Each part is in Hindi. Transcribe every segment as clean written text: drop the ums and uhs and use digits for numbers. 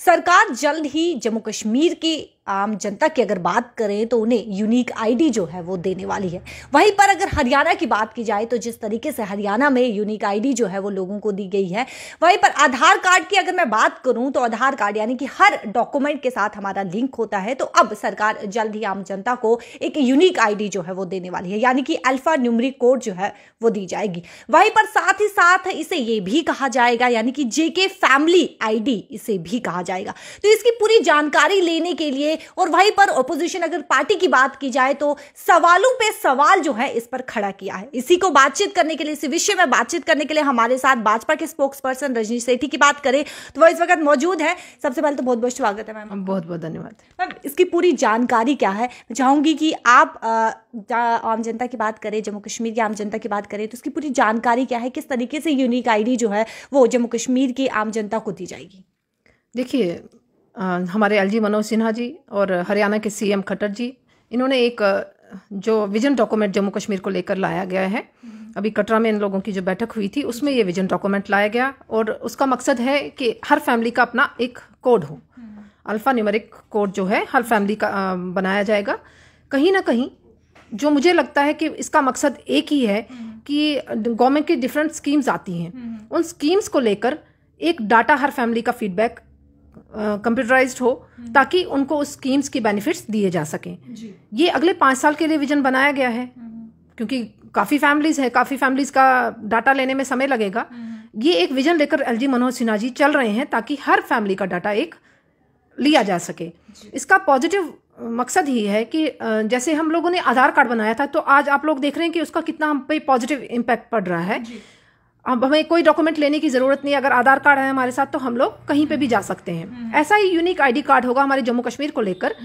सरकार जल्द ही जम्मू कश्मीर की आम जनता की अगर बात करें तो उन्हें यूनिक आईडी जो है वो देने वाली है। वहीं पर अगर हरियाणा की बात की जाए तो जिस तरीके से हरियाणा में यूनिक आईडी जो है वो लोगों को दी गई है, वहीं पर आधार कार्ड की अगर मैं बात करूं तो आधार कार्ड यानी कि हर डॉक्यूमेंट के साथ हमारा लिंक होता है। तो अब सरकार जल्द ही आम जनता को एक यूनिक आईडी जो है वो देने वाली है, यानी कि अल्फा न्यूमेरिक कोड जो है वो दी जाएगी। वहीं पर साथ ही साथ इसे ये भी कहा जाएगा, यानी कि जेके फैमिली आईडी इसे भी कहा जाएगा। तो इसकी पूरी जानकारी लेने के लिए और वहीं पर ऑपोजिशन अगर पार्टी की बात की जाए तो सवालों पे सवाल जो है इस पर खड़ा किया है। इसी को बातचीत करने के लिए, इसी विषय में बातचीत करने के लिए हमारे साथ भाजपा के स्पोक्स पर्सन रजनी सेठी की बात करें तो वह इस वक्त मौजूद है। सबसे पहले तो बहुत बहुत स्वागत है मैम। बहुत बहुत धन्यवाद मैम। इसकी पूरी जानकारी क्या है, मैं चाहूंगी कि आप आम जनता की बात करें, जम्मू कश्मीर की आम जनता की बात करें तो इसकी पूरी जानकारी क्या है, किस तरीके से यूनिक आईडी जो है वो जम्मू कश्मीर की आम जनता को दी जाएगी। देखिए, हमारे एलजी मनोज सिन्हा जी और हरियाणा के सीएम खट्टर जी, इन्होंने एक जो विजन डॉक्यूमेंट जम्मू कश्मीर को लेकर लाया गया है, अभी कटरा में इन लोगों की जो बैठक हुई थी उसमें ये विजन डॉक्यूमेंट लाया गया और उसका मकसद है कि हर फैमिली का अपना एक कोड हो। अल्फा न्यूमेरिक कोड जो है हर फैमिली का बनाया जाएगा। कहीं ना कहीं जो मुझे लगता है कि इसका मकसद एक ही है कि गवर्नमेंट की डिफरेंट स्कीम्स आती हैं, उन स्कीम्स को लेकर एक डाटा हर फैमिली का फीडबैक कंप्यूटराइज्ड हो ताकि उनको उस स्कीम्स की बेनिफिट्स दिए जा सकें। ये अगले 5 साल के लिए विजन बनाया गया है क्योंकि काफ़ी फैमिलीज का डाटा लेने में समय लगेगा। ये एक विजन लेकर एलजी मनोज सिन्हा जी चल रहे हैं ताकि हर फैमिली का डाटा एक लिया जा सके। इसका पॉजिटिव मकसद ही है कि जैसे हम लोगों ने आधार कार्ड बनाया था तो आज आप लोग देख रहे हैं कि उसका कितना हम पे पॉजिटिव इम्पैक्ट पड़ रहा है। अब हमें कोई डॉक्यूमेंट लेने की जरूरत नहीं, अगर आधार कार्ड है हमारे साथ तो हम लोग कहीं पे भी जा सकते हैं। ऐसा ही यूनिक आईडी कार्ड होगा हमारे जम्मू कश्मीर को लेकर।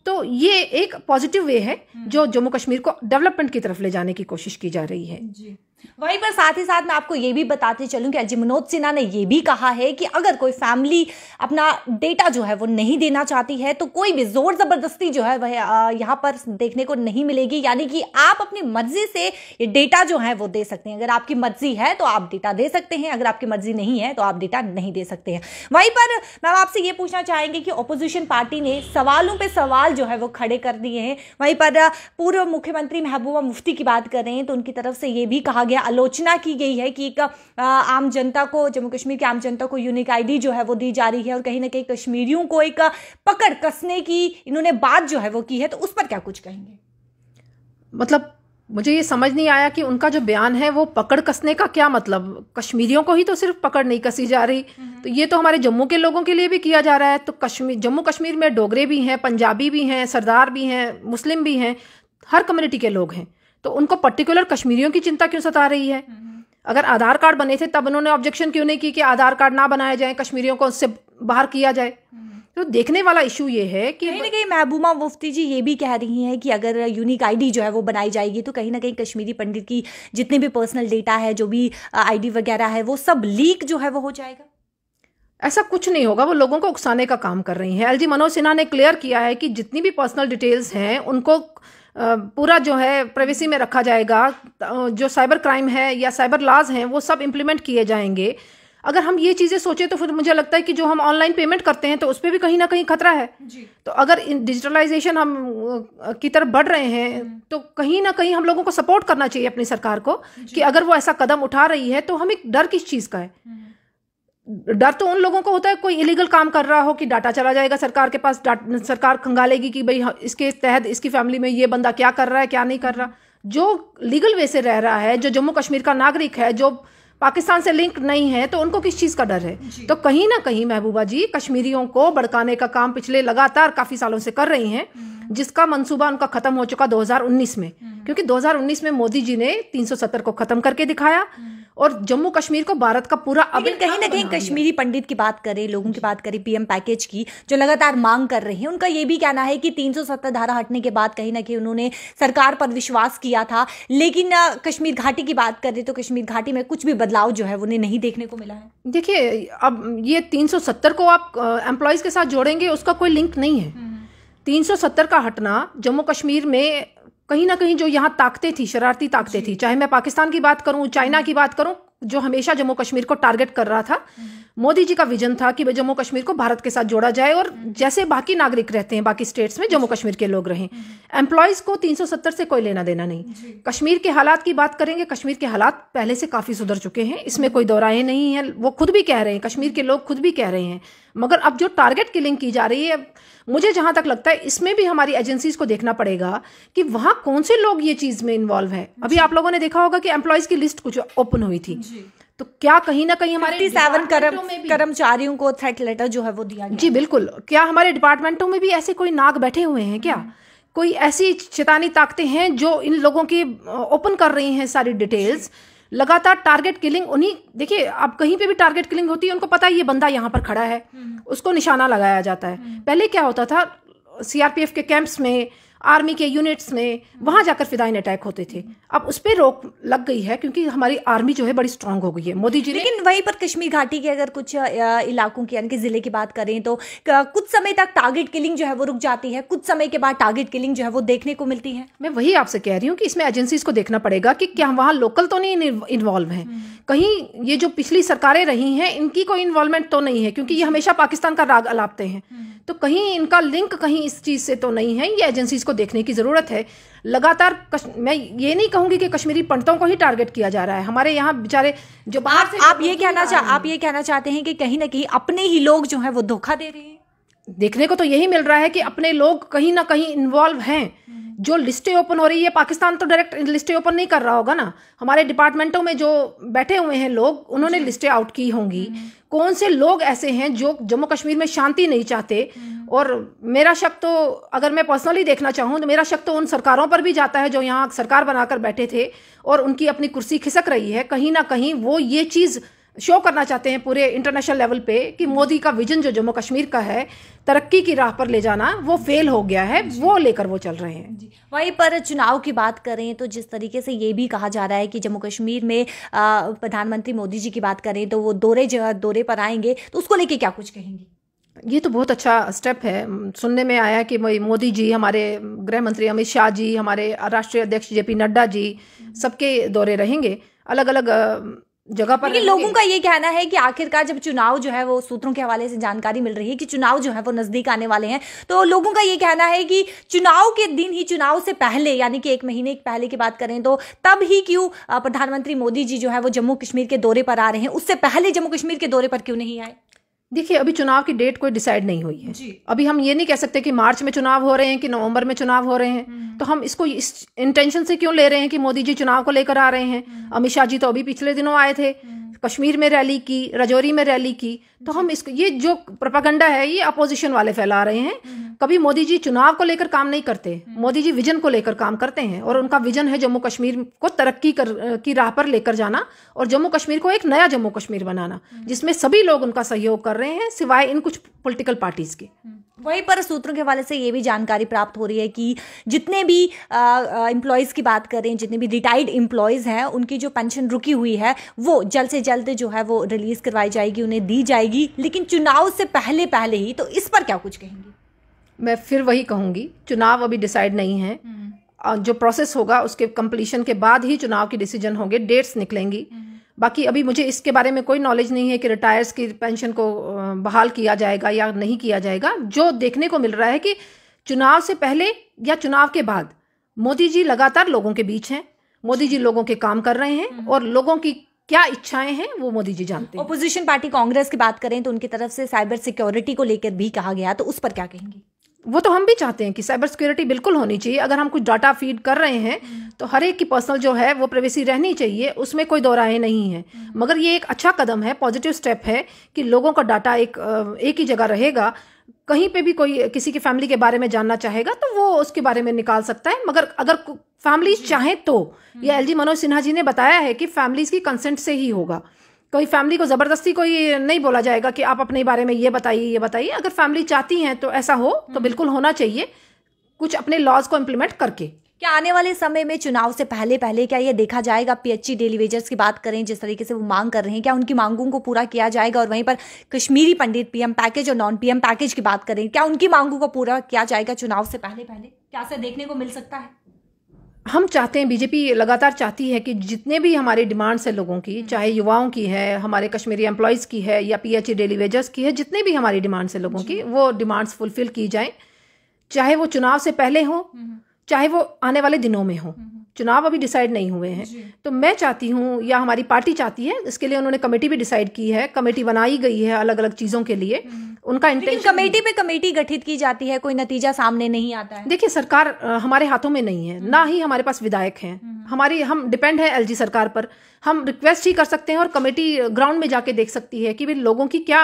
तो ये एक पॉजिटिव वे है जो जम्मू कश्मीर को डेवलपमेंट की तरफ ले जाने की कोशिश की जा रही है। वहीं पर साथ ही साथ मैं आपको ये भी बताते चलूं कि एलजी मनोज सिन्हा ने ये भी कहा है कि अगर कोई फैमिली अपना डेटा जो है वो नहीं देना चाहती है तो कोई भी जोर जबरदस्ती जो है वह यहाँ पर देखने को नहीं मिलेगी, यानी कि आप अपनी मर्जी से ये डेटा जो है वो दे सकते हैं। अगर आपकी मर्जी है तो आप डेटा दे सकते हैं, अगर आपकी मर्जी नहीं है तो आप डेटा नहीं दे सकते हैं। वहीं पर मैम आपसे ये पूछना चाहेंगे कि ऑपोजिशन पार्टी ने सवालों पे सवाल जो है वो खड़े कर दिए हैं। वहीं पर पूर्व मुख्यमंत्री महबूबा मुफ्ती की बात करें तो उनकी तरफ से ये भी कहा गया, आलोचना की गई है कि एक आम जनता को, जम्मू कश्मीर की आम जनता को यूनिक आईडी जो है वो दी जा रही है और कहीं ना कहीं कश्मीरियों को एक पकड़ कसने की इन्होंने बात जो है वो की है। तो उस पर क्या कुछ कहेंगे? मतलब मुझे ये समझ नहीं आया कि उनका जो बयान है वो पकड़ कसने का क्या मतलब, कश्मीरियों को ही तो सिर्फ पकड़ नहीं कसी जा रही, तो ये तो हमारे जम्मू के लोगों के लिए भी किया जा रहा है। तो जम्मू कश्मीर में डोगरे भी हैं, पंजाबी भी हैं, सरदार भी हैं, मुस्लिम भी हैं, हर कम्युनिटी के लोग हैं। तो उनको पर्टिकुलर कश्मीरियों की चिंता क्यों सता रही है? अगर आधार कार्ड बने थे तब उन्होंने ऑब्जेक्शन क्यों नहीं की कि आधार कार्ड ना बनाया जाए, कश्मीरियों को उससे बाहर किया जाए? तो देखने वाला इशू ये है कि कहीं ना कहीं महबूबा मुफ्ती जी ये भी कह रही हैं कि अगर यूनिक आईडी जो है वो बनाई जाएगी तो कहीं ना कहीं कश्मीरी पंडित की जितने भी पर्सनल डेटा है, जो भी आईडी वगैरह है, वो सब लीक जो है वो हो जाएगा। ऐसा कुछ नहीं होगा, वो लोगों को उकसाने का काम कर रही हैं। एलजी मनोज सिन्हा ने क्लियर किया है कि जितनी भी पर्सनल डिटेल्स हैं उनको पूरा जो है प्राइवेसी में रखा जाएगा। जो साइबर क्राइम है या साइबर लॉज हैं वो सब इम्प्लीमेंट किए जाएंगे। अगर हम ये चीज़ें सोचें तो फिर मुझे लगता है कि जो हम ऑनलाइन पेमेंट करते हैं तो उस पर भी कहीं ना कहीं खतरा है जी। तो अगर डिजिटलाइजेशन हम की तरफ बढ़ रहे हैं तो कहीं ना कहीं हम लोगों को सपोर्ट करना चाहिए अपनी सरकार को कि अगर वो ऐसा कदम उठा रही है तो हमें डर किस चीज़ का है? डर तो उन लोगों को होता है कोई इलीगल काम कर रहा हो कि डाटा चला जाएगा सरकार के पास, सरकार खंगालेगी कि भाई इसके तहत इसकी फैमिली में ये बंदा क्या कर रहा है, क्या नहीं कर रहा। जो लीगल वे से रह रहा है, जो जम्मू कश्मीर का नागरिक है, जो पाकिस्तान से लिंक नहीं है, तो उनको किस चीज़ का डर है? तो कहीं ना कहीं महबूबा जी कश्मीरियों को भड़काने का काम पिछले लगातार काफ़ी सालों से कर रही हैं, जिसका मंसूबा उनका खत्म हो चुका 2019 में, क्योंकि 2019 में मोदी जी ने 370 को खत्म करके दिखाया और जम्मू कश्मीर को भारत का पूरा। अब कहीं ना कहीं कश्मीरी पंडित की बात करें, लोगों की बात करें, पीएम पैकेज की जो लगातार मांग कर रहे हैं, उनका ये भी कहना है कि 370 धारा हटने के बाद कहीं ना कहीं उन्होंने सरकार पर विश्वास किया था, लेकिन कश्मीर घाटी की बात करें तो कश्मीर घाटी में कुछ भी बदलाव जो है उन्हें नहीं देखने को मिला है। देखिए, अब ये 370 को आप एम्प्लॉयज के साथ जोड़ेंगे, उसका कोई लिंक नहीं है। 370 का हटना जम्मू कश्मीर में कहीं ना कहीं जो यहाँ ताकतें थी, शरारती ताकतें थी, चाहे मैं पाकिस्तान की बात करूं, चाइना की बात करूं, जो हमेशा जम्मू कश्मीर को टारगेट कर रहा था। मोदी जी का विजन था कि जम्मू कश्मीर को भारत के साथ जोड़ा जाए और जैसे बाकी नागरिक रहते हैं बाकी स्टेट्स में जम्मू कश्मीर के लोग रहें। एम्प्लॉयज को 370 से कोई लेना देना नहीं। कश्मीर के हालात की बात करेंगे, कश्मीर के हालात पहले से काफ़ी सुधर चुके हैं, इसमें कोई दो राय नहीं है। वो खुद भी कह रहे हैं, कश्मीर के लोग खुद भी कह रहे हैं। मगर अब जो टारगेट किलिंग की जा रही है, मुझे जहां तक लगता है इसमें भी हमारी एजेंसीज को देखना पड़ेगा कि वहां कौन से लोग ये चीज में इन्वॉल्व है। अभी आप लोगों ने देखा होगा कि एम्प्लॉयज की लिस्ट कुछ ओपन हुई थी, तो क्या कहीं ना कहीं हमारे 57 कर्मचारियों को थ्रेट लेटर जो है वो दिया गया। जी बिल्कुल। क्या हमारे डिपार्टमेंटों में भी ऐसे कोई नाग बैठे हुए हैं क्या? कोई ऐसी शैतानी ताकतें हैं जो इन लोगों की ओपन कर रही हैं सारी डिटेल्स? लगातार टारगेट किलिंग उन्हीं, देखिए अब कहीं पे भी टारगेट किलिंग होती है, उनको पता है ये बंदा यहाँ पर खड़ा है, उसको निशाना लगाया जाता है। पहले क्या होता था, सीआरपीएफ के कैंप्स में, आर्मी के यूनिट्स में, वहां जाकर फिदाइन अटैक होते थे। अब उस पर रोक लग गई है क्योंकि हमारी आर्मी जो है बड़ी स्ट्रांग हो गई है मोदी जी ने। लेकिन वहीं पर कश्मीर घाटी के अगर कुछ इलाकों की यानी कि जिले की बात करें तो कुछ समय तक टारगेट किलिंग जो है वो रुक जाती है, कुछ समय के बाद टारगेट किलिंग जो है वो देखने को मिलती है। मैं वही आपसे कह रही हूँ कि इसमें एजेंसीज को देखना पड़ेगा कि क्या वहाँ लोकल तो नहीं इन्वॉल्व है, कहीं ये जो पिछली सरकारें रही हैं इनकी कोई इन्वॉल्वमेंट तो नहीं है, क्योंकि ये हमेशा पाकिस्तान का राग अलापते हैं, तो कहीं इनका लिंक कहीं इस चीज से तो नहीं है। ये एजेंसीज को देखने की जरूरत है। लगातार मैं ये नहीं कहूंगी कि कश्मीरी पंडितों को ही टारगेट किया जा रहा है। हमारे यहाँ बेचारे जो बाहर से आप ये कहना चाहते हैं कि कहीं ना कहीं अपने ही लोग जो है वो धोखा दे रहे हैं? देखने को तो यही मिल रहा है कि अपने लोग कहीं ना कहीं इन्वॉल्व हैं। जो लिस्टें ओपन हो रही है, पाकिस्तान तो डायरेक्ट लिस्टें ओपन नहीं कर रहा होगा ना, हमारे डिपार्टमेंटों में जो बैठे हुए हैं लोग, उन्होंने लिस्टें आउट की होंगी। कौन से लोग ऐसे हैं जो जम्मू कश्मीर में शांति नहीं चाहते? और मेरा शक तो, अगर मैं पर्सनली देखना चाहूँ तो मेरा शक तो उन सरकारों पर भी जाता है जो यहाँ सरकार बनाकर बैठे थे और उनकी अपनी कुर्सी खिसक रही है। कहीं ना कहीं वो ये चीज़ शो करना चाहते हैं पूरे इंटरनेशनल लेवल पे कि मोदी का विजन जो जम्मू कश्मीर का है, तरक्की की राह पर ले जाना, वो फेल हो गया है, वो लेकर वो चल रहे हैं। वहीं पर चुनाव की बात करें तो जिस तरीके से ये भी कहा जा रहा है कि जम्मू कश्मीर में प्रधानमंत्री मोदी जी की बात करें तो वो दौरे पर आएंगे, तो उसको लेके क्या कुछ कहेंगी? ये तो बहुत अच्छा स्टेप है। सुनने में आया कि मोदी जी, हमारे गृह मंत्री अमित शाह जी, हमारे राष्ट्रीय अध्यक्ष जेपी नड्डा जी, सबके दौरे रहेंगे अलग अलग जगह पर। लेकिन लोगों का ये कहना है कि आखिरकार जब चुनाव जो है वो, सूत्रों के हवाले से जानकारी मिल रही है कि चुनाव जो है वो नजदीक आने वाले हैं, तो लोगों का ये कहना है कि चुनाव के दिन ही, चुनाव से पहले यानी कि 1 महीने पहले की बात करें तो तब ही क्यों प्रधानमंत्री मोदी जी जो है वो जम्मू कश्मीर के दौरे पर आ रहे हैं, उससे पहले जम्मू कश्मीर के दौरे पर क्यों नहीं आए? देखिए, अभी चुनाव की डेट कोई डिसाइड नहीं हुई है। अभी हम ये नहीं कह सकते कि मार्च में चुनाव हो रहे हैं कि नवंबर में चुनाव हो रहे हैं। तो हम इसको इस इंटेंशन से क्यों ले रहे हैं कि मोदी जी चुनाव को लेकर आ रहे हैं? अमित शाह जी तो अभी पिछले दिनों आए थे, कश्मीर में रैली की, राजौरी में रैली की। तो हम इसको, ये जो प्रोपेगेंडा है ये अपोजिशन वाले फैला रहे हैं। कभी मोदी जी चुनाव को लेकर काम नहीं करते, मोदी जी विजन को लेकर काम करते हैं और उनका विजन है जम्मू कश्मीर को तरक्की की राह पर लेकर जाना और जम्मू कश्मीर को एक नया जम्मू कश्मीर बनाना, जिसमें सभी लोग उनका सहयोग कर रहे हैं सिवाय इन कुछ पॉलिटिकल पार्टीज के। वहीं पर सूत्रों के हवाले से ये भी जानकारी प्राप्त हो रही है कि जितने भी एम्प्लॉयज़ की बात करें, जितने भी रिटायर्ड एम्प्लॉयज़ हैं, उनकी जो पेंशन रुकी हुई है वो जल्द से जल्द जो है वो रिलीज़ करवाई जाएगी, उन्हें दी जाएगी, लेकिन चुनाव से पहले ही। तो इस पर क्या कुछ कहेंगी? मैं फिर वही कहूँगी, चुनाव अभी डिसाइड नहीं है। जो प्रोसेस होगा उसके कंप्लीशन के बाद ही चुनाव की डिसीजन होंगे, डेट्स निकलेंगी। बाकी अभी मुझे इसके बारे में कोई नॉलेज नहीं है कि रिटायर्स की पेंशन को बहाल किया जाएगा या नहीं किया जाएगा। जो देखने को मिल रहा है कि चुनाव से पहले या चुनाव के बाद मोदी जी लगातार लोगों के बीच हैं, मोदी जी लोगों के काम कर रहे हैं और लोगों की क्या इच्छाएं हैं वो मोदी जी जानते हैं। ऑपोजिशन पार्टी कांग्रेस की बात करें तो उनकी तरफ से साइबर सिक्योरिटी को लेकर भी कहा गया, तो उस पर क्या कहेंगी? वो तो हम भी चाहते हैं कि साइबर सिक्योरिटी बिल्कुल होनी चाहिए। अगर हम कुछ डाटा फीड कर रहे हैं तो हर एक की पर्सनल जो है वो प्राइवेसी रहनी चाहिए, उसमें कोई दो राय नहीं है। मगर ये एक अच्छा कदम है, पॉजिटिव स्टेप है कि लोगों का डाटा एक ही जगह रहेगा। कहीं पे भी कोई किसी की फैमिली के बारे में जानना चाहेगा तो वो उसके बारे में निकाल सकता है। मगर अगर फैमिलीज चाहें तो, ये एलजी मनोज सिन्हा जी ने बताया है कि फैमिलीज की कंसेंट से ही होगा। कोई फैमिली को ज़बरदस्ती कोई नहीं बोला जाएगा कि आप अपने बारे में ये बताइए। अगर फैमिली चाहती हैं तो ऐसा हो तो बिल्कुल होना चाहिए, कुछ अपने लॉज को इम्प्लीमेंट करके। क्या आने वाले समय में चुनाव से पहले क्या ये देखा जाएगा, पीएचई डेली वेजर्स की बात करें, जिस तरीके से वो मांग कर रहे हैं, क्या उनकी मांगों को पूरा किया जाएगा? और वहीं पर कश्मीरी पंडित पीएम पैकेज और नॉन पीएम पैकेज की बात करें, क्या उनकी मांगों को पूरा किया जाएगा चुनाव से पहले? क्या से देखने को मिल सकता है? हम चाहते हैं, बीजेपी लगातार चाहती है कि जितने भी हमारी डिमांड्स है लोगों की, चाहे युवाओं की है, हमारे कश्मीरी एम्प्लॉयज़ की है या पीएचई डेली वेजर्स की है, जितने भी हमारी डिमांड्स है लोगों की, वो डिमांड्स फुलफिल की जाएं, चाहे वो चुनाव से पहले हो, चाहे वो आने वाले दिनों में हो। चुनाव अभी डिसाइड नहीं हुए हैं, तो मैं चाहती हूँ या हमारी पार्टी चाहती है, इसके लिए उन्होंने कमेटी भी डिसाइड की है, कमेटी बनाई गई है अलग अलग चीज़ों के लिए। उनका इंटेंशन, कमेटी पे कमेटी गठित की जाती है, कोई नतीजा सामने नहीं आता है। देखिए, सरकार हमारे हाथों में नहीं है, ना ही हमारे पास विधायक हैं। हम डिपेंड है एलजी सरकार पर। हम रिक्वेस्ट ही कर सकते हैं और कमेटी ग्राउंड में जाके देख सकती है कि भाई लोगों की क्या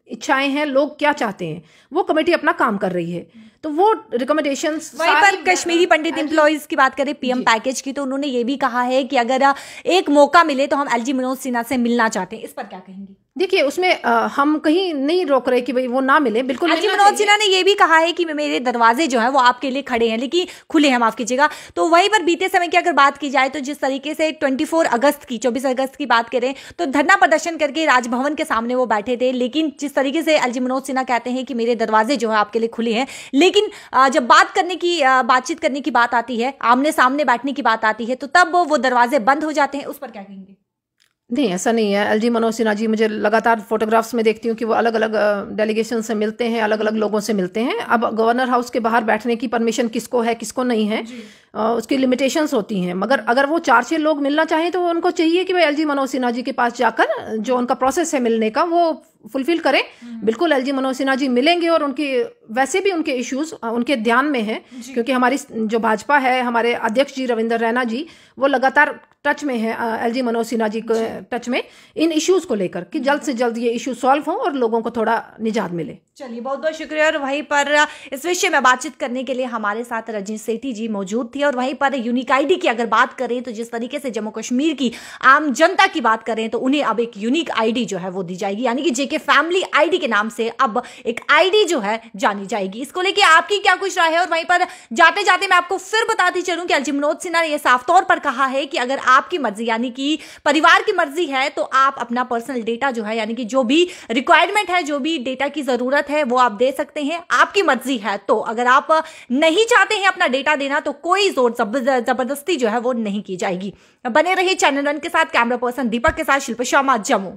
इच्छाएं हैं, लोग क्या चाहते हैं। वो कमेटी अपना काम कर रही है, तो वो रिकमेंडेशंस। वहीं पर कश्मीरी पंडित एम्प्लॉइज की बात करें, पीएम पैकेज की, तो उन्होंने ये भी कहा है कि अगर एक मौका मिले तो हम एलजी मनोज सिन्हा से मिलना चाहते हैं। इस पर क्या कहेंगी? देखिए, उसमें हम कहीं नहीं रोक रहे कि भाई वो ना मिले, बिल्कुल। एलजी मनोज सिन्हा ने ये भी कहा है कि मेरे दरवाजे जो है वो आपके लिए खड़े हैं, लेकिन खुले हैं, माफ कीजिएगा। तो वहीं पर बीते समय की अगर बात की जाए तो जिस तरीके से 24 अगस्त की बात करें तो धरना प्रदर्शन करके राजभवन के सामने वो बैठे थे, लेकिन जिस तरीके से एलजी मनोज सिन्हा कहते हैं कि मेरे दरवाजे जो है आपके लिए खुले हैं, लेकिन जब बातचीत करने की बात आती है, आमने सामने बैठने की बात आती है, तो तब वो दरवाजे बंद हो जाते हैं। उस पर क्या कहेंगे? नहीं, ऐसा नहीं है। एलजी मनोज सिन्हा जी, मुझे लगातार फोटोग्राफ्स में देखती हूँ कि वो अलग अलग डेलीगेशन से मिलते हैं, अलग अलग लोगों से मिलते हैं। अब गवर्नर हाउस के बाहर बैठने की परमिशन किसको है, किसको नहीं है, उसकी लिमिटेशंस होती हैं। मगर अगर वो 4-6 लोग मिलना चाहें तो उनको चाहिए कि भाई एलजी मनोज सिन्हा जी के पास जाकर जो उनका प्रोसेस है मिलने का, वो फुलफिल करें। बिल्कुल एलजी मनोज सिन्हा जी मिलेंगे और उनकी वैसे भी उनके इश्यूज उनके ध्यान में है, क्योंकि हमारी जो भाजपा है, हमारे अध्यक्ष जी रविंद्र रैना जी, वो लगातार टच में है एलजी मनोज सिन्हा जी के टच में इन इश्यूज को लेकर कि जल्द से जल्द ये इश्यू सॉल्व हो और लोगों को थोड़ा निजात मिले। चलिए, बहुत बहुत शुक्रिया। और वहीं पर इस विषय में बातचीत करने के लिए हमारे साथ रजनी सेठी जी मौजूद थी। और वहीं पर यूनिक आईडी की अगर बात करें तो जिस तरीके से जम्मू कश्मीर की आम जनता की बात करें तो उन्हें अब एक यूनिक आईडी जो है वो दी जाएगी, यानी कि जेके फैमिली आईडी के नाम से अब एक आईडी जो है जानी जाएगी। इसको लेके आपकी क्या कुछ राय है? और वहीं पर जाते जाते मैं आपको फिर बताती चलूं कि एलजी मनोज सिन्हा ने यह साफ तौर पर कहा है कि अगर आपकी मर्जी, यानी कि परिवार की मर्जी है, तो आप अपना पर्सनल डेटा जो है, यानी कि जो भी रिक्वायरमेंट है, जो भी डेटा की जरूरत है, वो आप दे सकते हैं। आपकी मर्जी है। तो अगर आप नहीं चाहते हैं अपना डेटा देना तो कोई जोर जबरदस्ती जो है वो नहीं की जाएगी। बने रहिए चैनल वन के साथ। कैमरा पर्सन दीपक के साथ शिल्पा शर्मा, जम्मू।